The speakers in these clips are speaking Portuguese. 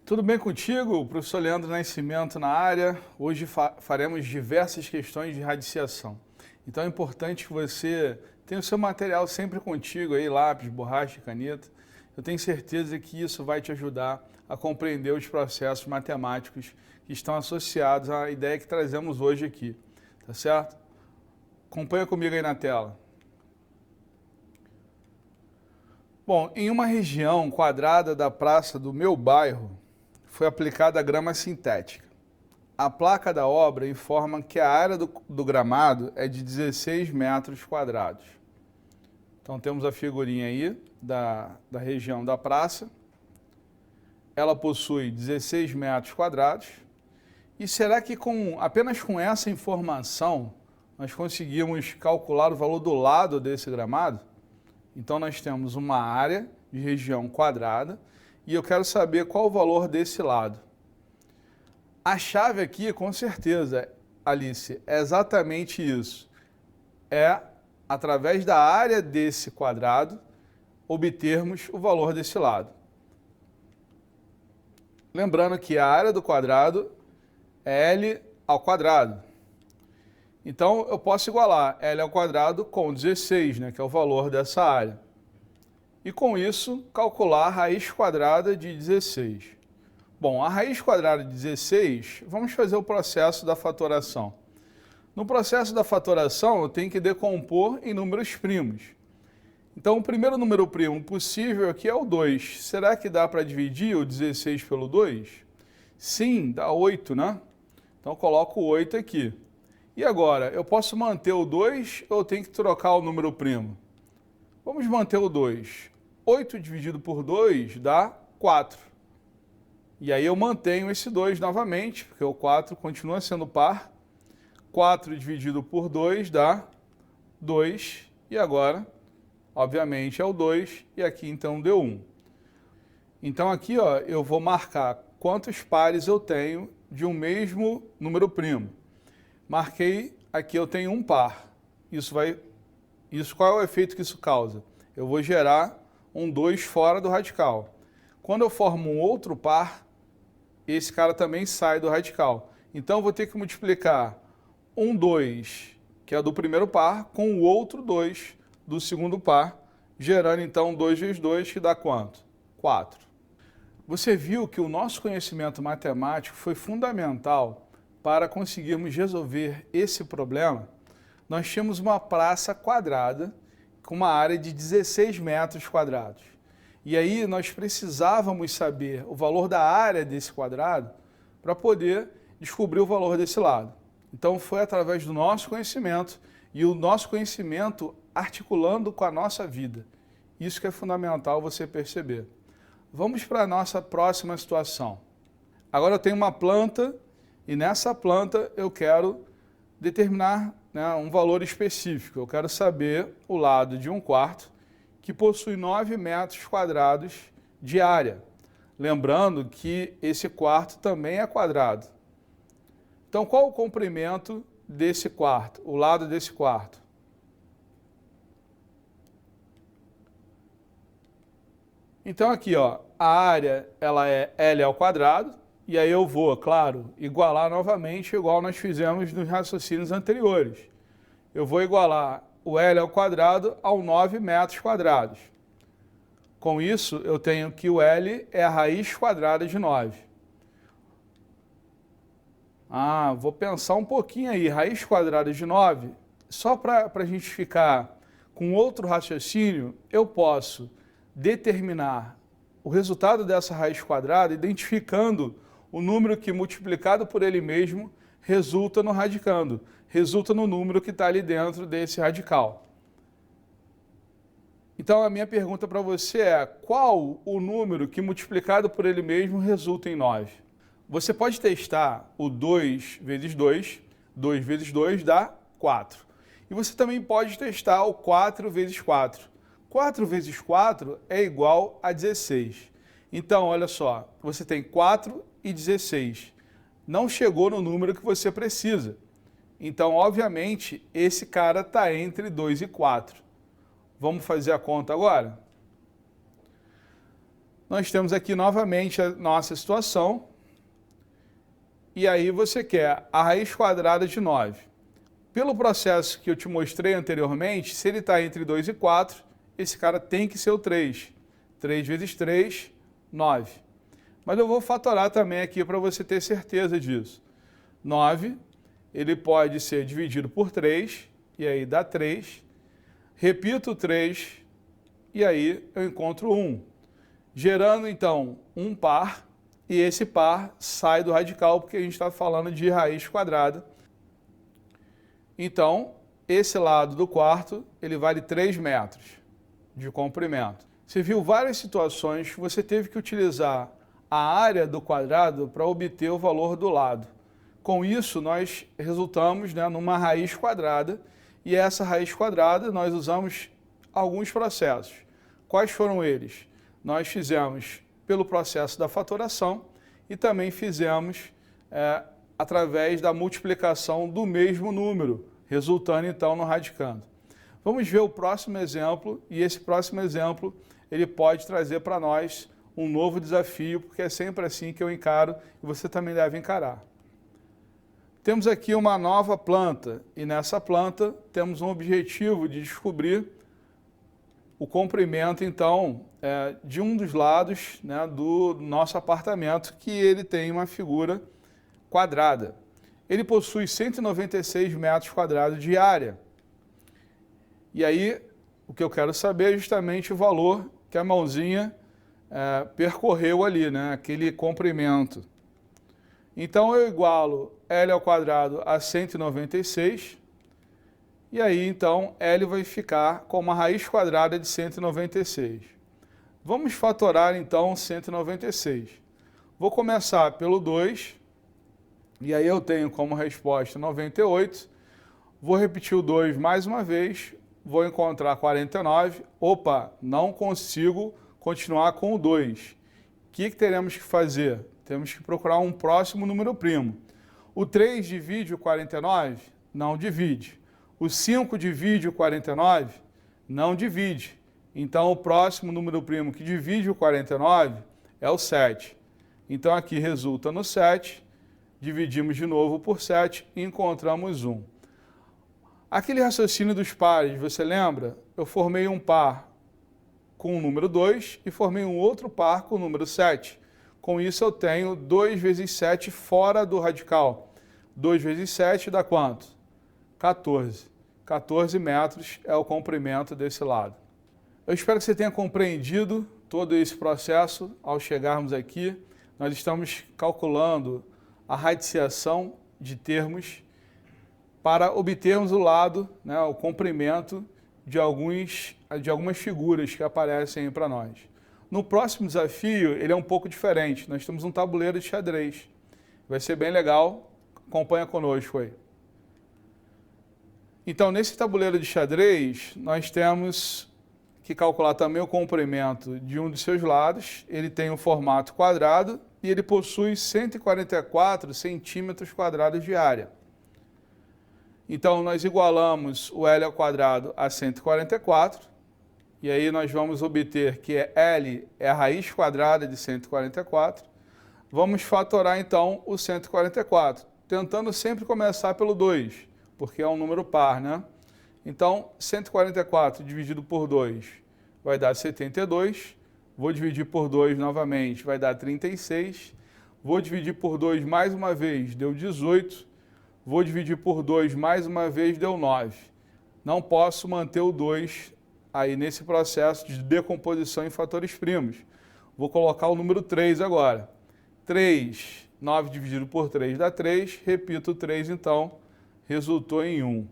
Tudo bem contigo? Professor Leandro Nascimento na área. Hoje faremos diversas questões de radiciação. Então é importante que você tenha o seu material sempre contigo, aí, lápis, borracha, caneta. Eu tenho certeza que isso vai te ajudar a compreender os processos matemáticos que estão associados à ideia que trazemos hoje aqui, tá certo? Acompanha comigo aí na tela. Bom, em uma região quadrada da praça do meu bairro, foi aplicada a grama sintética. A placa da obra informa que a área do gramado é de 16 metros quadrados. Então temos a figurinha aí da região da praça. Ela possui 16 metros quadrados. E será que apenas com essa informação nós conseguimos calcular o valor do lado desse gramado? Então nós temos uma área de região quadrada e eu quero saber qual o valor desse lado. A chave aqui, com certeza, Alice, é exatamente isso. É, através da área desse quadrado, obtermos o valor desse lado. Lembrando que a área do quadrado é L ao quadrado. Então, eu posso igualar L ao quadrado com 16, né, que é o valor dessa área. E com isso, calcular a raiz quadrada de 16. Bom, a raiz quadrada de 16, vamos fazer o processo da fatoração. No processo da fatoração, eu tenho que decompor em números primos. Então, o primeiro número primo possível aqui é o 2. Será que dá para dividir o 16 pelo 2? Sim, dá 8, né? Então, eu coloco o 8 aqui. E agora, eu posso manter o 2 ou eu tenho que trocar o número primo? Vamos manter o 2. 8 dividido por 2 dá 4. E aí eu mantenho esse 2 novamente, porque o 4 continua sendo par. 4 dividido por 2 dá 2. E agora, obviamente, é o 2. E aqui então deu 1. Então aqui ó, eu vou marcar quantos pares eu tenho de um mesmo número primo. Marquei, aqui eu tenho um par. Qual é o efeito que isso causa? Eu vou gerar um 2 fora do radical. Quando eu formo um outro par, esse cara também sai do radical. Então eu vou ter que multiplicar um 2, que é do primeiro par, com o outro 2 do segundo par, gerando então 2 vezes 2, que dá quanto? 4. Você viu que o nosso conhecimento matemático foi fundamental para conseguirmos resolver esse problema. Nós tínhamos uma praça quadrada com uma área de 16 metros quadrados. E aí nós precisávamos saber o valor da área desse quadrado para poder descobrir o valor desse lado. Então foi através do nosso conhecimento e o nosso conhecimento articulando com a nossa vida. Isso que é fundamental você perceber. Vamos para a nossa próxima situação. Agora eu tenho uma planta e nessa planta eu quero determinar um valor específico. Eu quero saber o lado de um quarto que possui 9 metros quadrados de área. Lembrando que esse quarto também é quadrado. Então, qual o comprimento desse quarto, o lado desse quarto? Então, aqui, ó, a área ela é L ao quadrado. E aí eu vou, claro, igualar novamente, igual nós fizemos nos raciocínios anteriores. Eu vou igualar o L ao quadrado ao 9 metros quadrados. Com isso, eu tenho que o L é a raiz quadrada de 9. Vou pensar um pouquinho aí. Raiz quadrada de 9, só para a gente ficar com outro raciocínio, eu posso determinar o resultado dessa raiz quadrada identificando o número que multiplicado por ele mesmo resulta no radicando, resulta no número que está ali dentro desse radical. Então a minha pergunta para você é, qual o número que multiplicado por ele mesmo resulta em 9? Você pode testar o 2 vezes 2, 2 vezes 2 dá 4. E você também pode testar o 4 vezes 4. 4 vezes 4 é igual a 16. Então, olha só, você tem 4 e 16. Não chegou no número que você precisa. Então, obviamente, esse cara está entre 2 e 4. Vamos fazer a conta agora? Nós temos aqui novamente a nossa situação. E aí você quer a raiz quadrada de 9. Pelo processo que eu te mostrei anteriormente, se ele está entre 2 e 4, esse cara tem que ser o 3. 3 vezes 3, 9. Mas eu vou fatorar também aqui para você ter certeza disso. 9, ele pode ser dividido por 3, e aí dá 3. Repito 3, e aí eu encontro 1. Gerando, então, um par, e esse par sai do radical, porque a gente está falando de raiz quadrada. Então, esse lado do quarto, ele vale 3 metros de comprimento. Você viu várias situações que você teve que utilizar a área do quadrado para obter o valor do lado. Com isso, nós resultamos, né, numa raiz quadrada, e essa raiz quadrada nós usamos alguns processos. Quais foram eles? Nós fizemos pelo processo da fatoração e também fizemos através da multiplicação do mesmo número, resultando então no radicando. Vamos ver o próximo exemplo, e esse próximo exemplo ele pode trazer para nós um novo desafio, porque é sempre assim que eu encaro e você também deve encarar. Temos aqui uma nova planta, e nessa planta temos um objetivo de descobrir o comprimento, então, de um dos lados, né, do nosso apartamento, que ele tem uma figura quadrada. Ele possui 196 metros quadrados de área. E aí, o que eu quero saber é justamente o valor que a mãozinha percorreu ali, né, aquele comprimento. Então, eu igualo L ao quadrado a 196, e aí, então, L vai ficar com uma raiz quadrada de 196. Vamos fatorar, então, 196. Vou começar pelo 2, e aí eu tenho como resposta 98. Vou repetir o 2 mais uma vez, vou encontrar 49. Opa, não consigo continuar com o 2. O que teremos que fazer? Temos que procurar um próximo número primo. O 3 divide o 49? Não divide. O 5 divide o 49? Não divide. Então, o próximo número primo que divide o 49 é o 7. Então, aqui resulta no 7. Dividimos de novo por 7 e encontramos 1. Aquele raciocínio dos pares, você lembra? Eu formei um par com o número 2 e formei um outro par com o número 7. Com isso, eu tenho 2 vezes 7 fora do radical. 2 vezes 7 dá quanto? 14. 14 metros é o comprimento desse lado. Eu espero que você tenha compreendido todo esse processo ao chegarmos aqui. Nós estamos calculando a radiciação de termos para obtermos o lado, né, o comprimento de algumas figuras que aparecem para nós. No próximo desafio, ele é um pouco diferente. Nós temos um tabuleiro de xadrez. Vai ser bem legal. Acompanha conosco aí. Então, nesse tabuleiro de xadrez, nós temos que calcular também o comprimento de um dos seus lados. Ele tem um formato quadrado e ele possui 144 centímetros quadrados de área. Então, nós igualamos o L ao quadrado a 144, e aí nós vamos obter que L é a raiz quadrada de 144. Vamos fatorar, então, o 144, tentando sempre começar pelo 2, porque é um número par, né? Então, 144 dividido por 2 vai dar 72. Vou dividir por 2 novamente, vai dar 36. Vou dividir por 2 mais uma vez, deu 18. Vou dividir por 2 mais uma vez, deu 9. Não posso manter o 2 aí nesse processo de decomposição em fatores primos. Vou colocar o número 3 agora. 3, 9 dividido por 3 dá 3. Repito, 3 então, resultou em 1.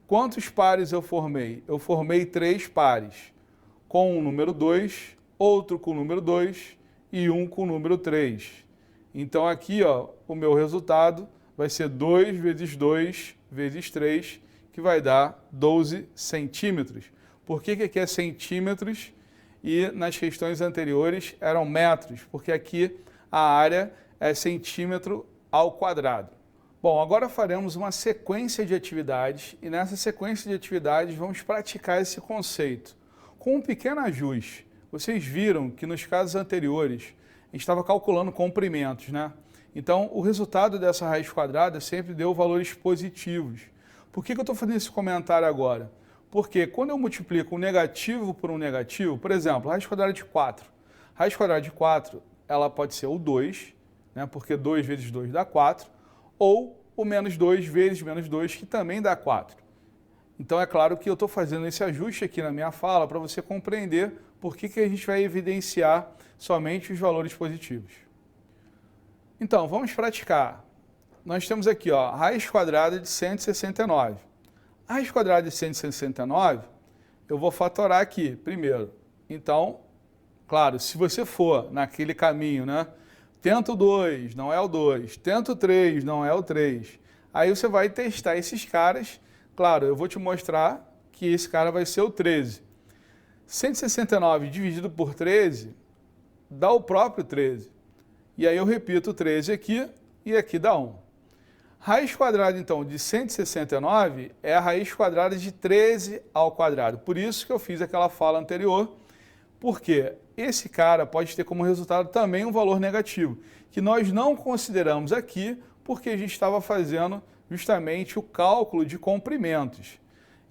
Quantos pares eu formei? Eu formei 3 pares, com o número 2, outro com o número 2 e um com o número 3. Então aqui, ó, o meu resultado vai ser 2 vezes 2 vezes 3, que vai dar 12 centímetros. Por que aqui é centímetros e nas questões anteriores eram metros? Porque aqui a área é centímetro ao quadrado. Bom, agora faremos uma sequência de atividades e nessa sequência de atividades vamos praticar esse conceito com um pequeno ajuste. vocês viram que nos casos anteriores a gente estava calculando comprimentos, né? Então, o resultado dessa raiz quadrada sempre deu valores positivos. Por que eu estou fazendo esse comentário agora? Porque quando eu multiplico um negativo por um negativo, por exemplo, raiz quadrada de 4. Raiz quadrada de 4, ela pode ser o 2, né? Porque 2 vezes 2 dá 4, ou o menos 2 vezes menos 2, que também dá 4. Então, é claro que eu estou fazendo esse ajuste aqui na minha fala para você compreender por que a gente vai evidenciar somente os valores positivos. Então, vamos praticar. Nós temos aqui, ó, raiz quadrada de 169. A raiz quadrada de 169, eu vou fatorar aqui primeiro. Então, claro, se você for naquele caminho, né? Tenta o 2, não é o 2. Tenta o 3, não é o 3. Aí você vai testar esses caras. Claro, eu vou te mostrar que esse cara vai ser o 13. 169 dividido por 13 dá o próprio 13. E aí eu repito o 13 aqui e aqui dá 1. Raiz quadrada, então, de 169 é a raiz quadrada de 13 ao quadrado. Por isso que eu fiz aquela fala anterior, porque esse cara pode ter como resultado também um valor negativo, que nós não consideramos aqui, porque a gente estava fazendo justamente o cálculo de comprimentos.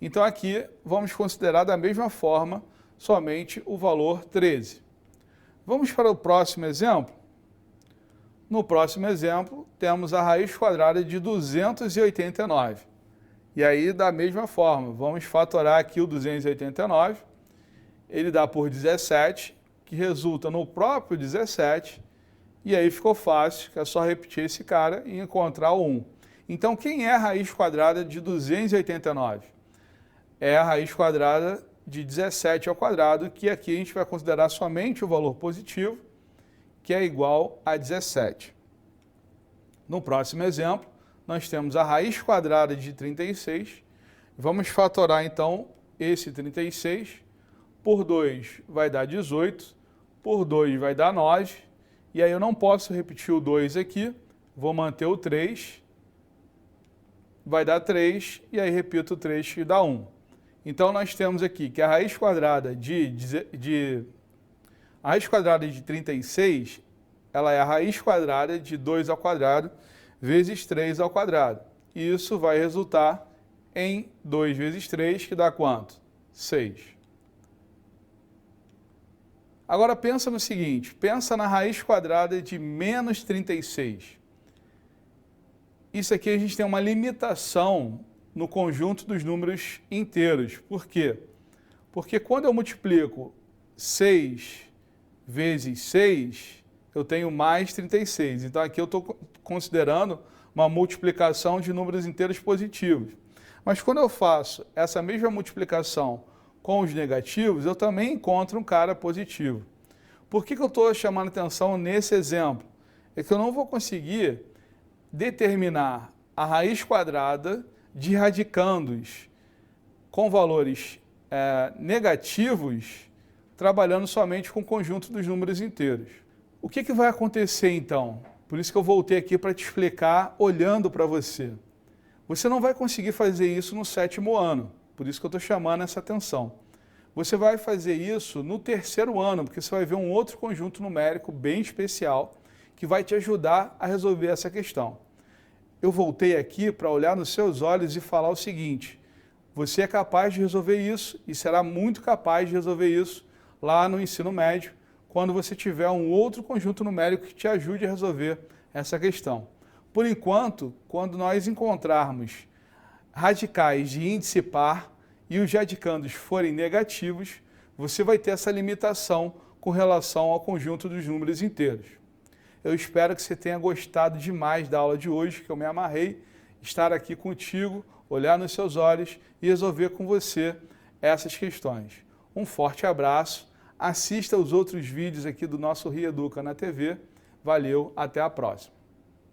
Então aqui vamos considerar da mesma forma somente o valor 13. Vamos para o próximo exemplo? No próximo exemplo, temos a raiz quadrada de 289. E aí, da mesma forma, vamos fatorar aqui o 289, ele dá por 17, que resulta no próprio 17, e aí ficou fácil, que é só repetir esse cara e encontrar o 1. Então, quem é a raiz quadrada de 289? É a raiz quadrada de 17 ao quadrado, que aqui a gente vai considerar somente o valor positivo, que é igual a 17. No próximo exemplo, nós temos a raiz quadrada de 36. Vamos fatorar, então, esse 36. Por 2 vai dar 18, por 2 vai dar 9. E aí eu não posso repetir o 2 aqui, vou manter o 3. Vai dar 3, e aí repito o 3 que dá 1. Então, nós temos aqui que a raiz quadrada de 36, ela é a raiz quadrada de 2 ao quadrado vezes 3 ao quadrado. E isso vai resultar em 2 vezes 3, que dá quanto? 6. Agora, pensa no seguinte, pensa na raiz quadrada de menos 36. Isso aqui a gente tem uma limitação no conjunto dos números inteiros. Por quê? Porque quando eu multiplico 6 vezes 6, eu tenho mais 36. Então, aqui eu estou considerando uma multiplicação de números inteiros positivos. Mas quando eu faço essa mesma multiplicação com os negativos, eu também encontro um cara positivo. Por que eu estou chamando atenção nesse exemplo? É que eu não vou conseguir determinar a raiz quadrada de radicandos com valores negativos, trabalhando somente com o conjunto dos números inteiros. O que vai acontecer então? Por isso que eu voltei aqui para te explicar, olhando para você. Você não vai conseguir fazer isso no 7º ano, por isso que eu estou chamando essa atenção. Você vai fazer isso no 3º ano, porque você vai ver um outro conjunto numérico bem especial que vai te ajudar a resolver essa questão. Eu voltei aqui para olhar nos seus olhos e falar o seguinte: você é capaz de resolver isso e será muito capaz de resolver isso lá no ensino médio, quando você tiver um outro conjunto numérico que te ajude a resolver essa questão. Por enquanto, quando nós encontrarmos radicais de índice par e os radicandos forem negativos, você vai ter essa limitação com relação ao conjunto dos números inteiros. Eu espero que você tenha gostado demais da aula de hoje, que eu me amarrei, estar aqui contigo, olhar nos seus olhos e resolver com você essas questões. Um forte abraço, assista os outros vídeos aqui do nosso Rio Educa na TV. Valeu, até a próxima.